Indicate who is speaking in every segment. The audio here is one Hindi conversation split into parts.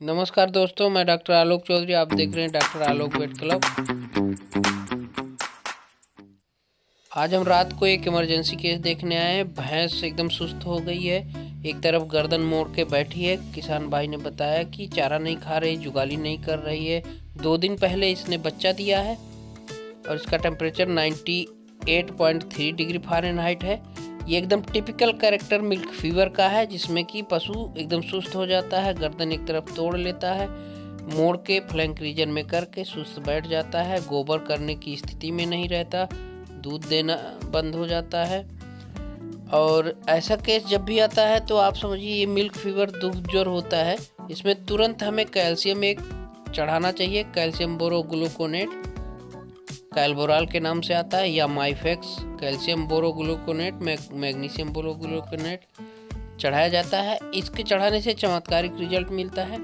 Speaker 1: नमस्कार दोस्तों, मैं डॉक्टर आलोक चौधरी। आप देख रहे हैं डॉक्टर आलोक वेट क्लब। आज हम रात को एक इमरजेंसी केस देखने आए हैं। भैंस एकदम सुस्त हो गई है, एक तरफ गर्दन मोड़ के बैठी है। किसान भाई ने बताया कि चारा नहीं खा रही, जुगाली नहीं कर रही है। 2 दिन पहले इसने बच्चा दिया है और इसका टेम्परेचर 98.3 डिग्री फ़ारेनहाइट है। ये एकदम टिपिकल कैरेक्टर मिल्क फीवर का है, जिसमें कि पशु एकदम सुस्त हो जाता है, गर्दन एक तरफ तोड़ लेता है, मोड़ के फ्लैंक रीजन में करके सुस्त बैठ जाता है, गोबर करने की स्थिति में नहीं रहता, दूध देना बंद हो जाता है। और ऐसा केस जब भी आता है तो आप समझिए ये मिल्क फीवर दुग्ध ज्वर होता है। इसमें तुरंत हमें कैल्शियम एक चढ़ाना चाहिए। कैल्शियम बोरोग्लूकोनेट कैल्बोराल के नाम से आता है, या माइफेक्स कैल्शियम बोरोग्लूकोनेट मैग्नीशियम बोरोग्लूकोनेट चढ़ाया जाता है। इसके चढ़ाने से चमत्कारिक रिजल्ट मिलता है।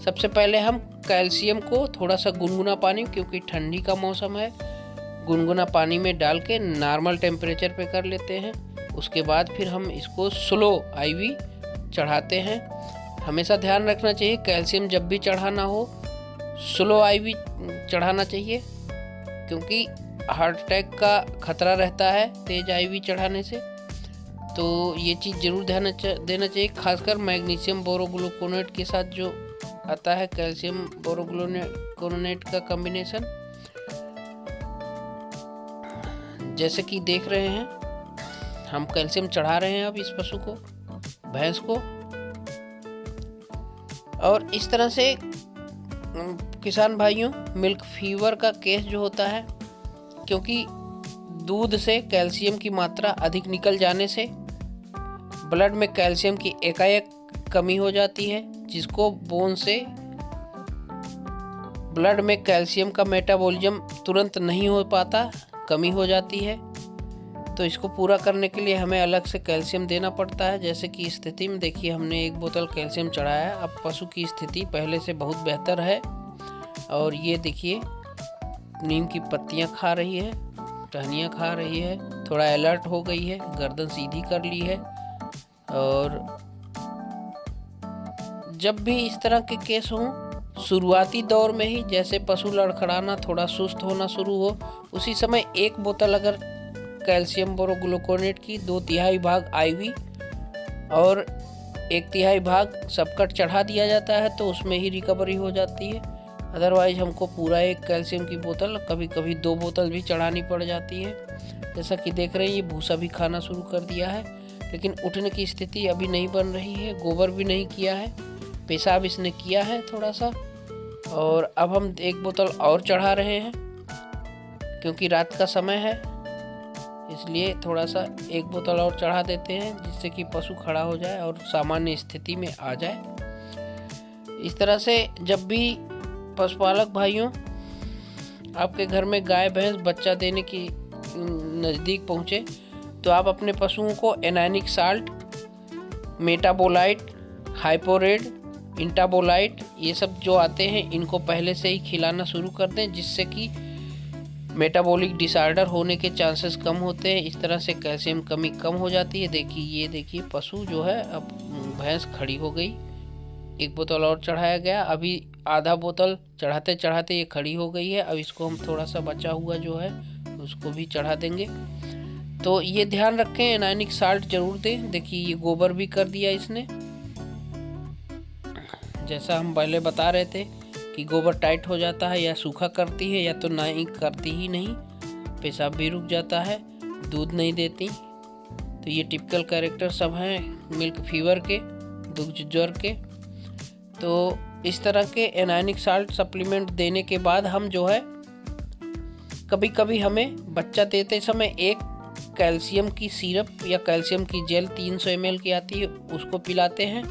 Speaker 1: सबसे पहले हम कैल्शियम को थोड़ा सा गुनगुना पानी, क्योंकि ठंडी का मौसम है, गुनगुना पानी में डाल के नॉर्मल टेम्परेचर पे कर लेते हैं। उसके बाद फिर हम इसको स्लो आईवी चढ़ाते हैं। हमेशा ध्यान रखना चाहिए कैल्शियम जब भी चढ़ाना हो स्लो आईवी चढ़ाना चाहिए, क्योंकि हार्ट अटैक का खतरा रहता है तेज आईवी चढ़ाने से। तो ये चीज़ जरूर ध्यान देना चाहिए, खासकर मैग्नीशियम बोरोग्लूकोनेट के साथ जो आता है कैल्शियम बोरोग्लूकोनेट का कॉम्बिनेशन। जैसे कि देख रहे हैं हम कैल्शियम चढ़ा रहे हैं अब इस पशु को, भैंस को। और इस तरह से किसान भाइयों, मिल्क फीवर का केस जो होता है, क्योंकि दूध से कैल्शियम की मात्रा अधिक निकल जाने से ब्लड में कैल्शियम की एकाएक कमी हो जाती है, जिसको बोन से ब्लड में कैल्शियम का मेटाबॉलिज्म तुरंत नहीं हो पाता, कमी हो जाती है। तो इसको पूरा करने के लिए हमें अलग से कैल्शियम देना पड़ता है। जैसे कि इस स्थिति में देखिए हमने 1 बोतल कैल्शियम चढ़ाया है। अब पशु की स्थिति पहले से बहुत बेहतर है। और ये देखिए नीम की पत्तियां खा रही है, टहनियाँ खा रही है, थोड़ा अलर्ट हो गई है, गर्दन सीधी कर ली है। और जब भी इस तरह के केस हों, शुरुआती दौर में ही, जैसे पशु लड़खड़ाना, थोड़ा सुस्त होना शुरू हो, उसी समय 1 बोतल अगर कैल्शियम बोरोग्लूकोनेट की 2/3 भाग आईवी और 1/3 भाग सबकट चढ़ा दिया जाता है, तो उसमें ही रिकवरी हो जाती है। अदरवाइज हमको पूरा 1 कैल्शियम की बोतल, कभी कभी 2 बोतल भी चढ़ानी पड़ जाती है। जैसा कि देख रहे हैं ये भूसा भी खाना शुरू कर दिया है, लेकिन उठने की स्थिति अभी नहीं बन रही है। गोबर भी नहीं किया है, पेशाब इसने किया है थोड़ा सा। और अब हम 1 बोतल और चढ़ा रहे हैं, क्योंकि रात का समय है, इसलिए थोड़ा सा 1 बोतल और चढ़ा देते हैं, जिससे कि पशु खड़ा हो जाए और सामान्य स्थिति में आ जाए। इस तरह से जब भी पशुपालक भाइयों आपके घर में गाय भैंस बच्चा देने की नज़दीक पहुँचे, तो आप अपने पशुओं को एनायनिक साल्ट, मेटाबोलाइट, हाइपोरेड, इंटाबोलाइट, ये सब जो आते हैं, इनको पहले से ही खिलाना शुरू कर दें, जिससे कि मेटाबॉलिक डिसऑर्डर होने के चांसेस कम होते हैं। इस तरह से कैल्शियम कमी कम हो जाती है। देखिए ये देखिए पशु जो है, अब भैंस खड़ी हो गई। 1 बोतल और चढ़ाया गया, अभी आधा बोतल चढ़ाते चढ़ाते ये खड़ी हो गई है। अब इसको हम थोड़ा सा बचा हुआ जो है उसको भी चढ़ा देंगे। तो ये ध्यान रखें, एनायनिक साल्ट जरूर दें। देखिए ये गोबर भी कर दिया इसने, जैसा हम पहले बता रहे थे कि गोबर टाइट हो जाता है, या सूखा करती है, या तो नहीं करती ही नहीं, पेशाब भी रुक जाता है, दूध नहीं देती। तो ये टिपिकल कैरेक्टर सब हैं मिल्क फीवर के, दुग्ध ज्वर के। तो इस तरह के एनायनिक साल्ट सप्लीमेंट देने के बाद हम जो है, कभी कभी हमें बच्चा देते समय 1 कैल्शियम की सिरप या कैल्शियम की जेल 300 ml की आती है, उसको पिलाते हैं।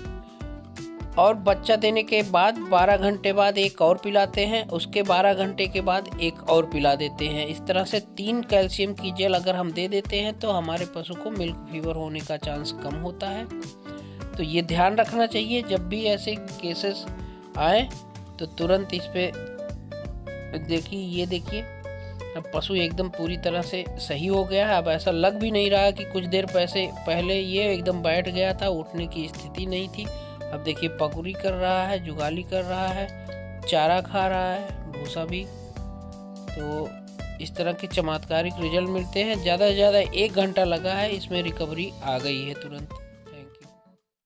Speaker 1: और बच्चा देने के बाद 12 घंटे बाद 1 और पिलाते हैं, उसके 12 घंटे के बाद 1 और पिला देते हैं। इस तरह से 3 कैल्शियम की जेल अगर हम दे देते हैं, तो हमारे पशु को मिल्क फीवर होने का चांस कम होता है। तो ये ध्यान रखना चाहिए, जब भी ऐसे केसेस आए तो तुरंत इस पे देखिए, ये देखिए अब पशु एकदम पूरी तरह से सही हो गया है। अब ऐसा लग भी नहीं रहा कि कुछ देर पहले ये एकदम बैठ गया था, उठने की स्थिति नहीं थी। अब देखिए पकुड़ी कर रहा है, जुगाली कर रहा है, चारा खा रहा है, भूसा भी। तो इस तरह के चमत्कारिक रिजल्ट मिलते हैं। ज़्यादा से ज़्यादा 1 घंटा लगा है, इसमें रिकवरी आ गई है तुरंत।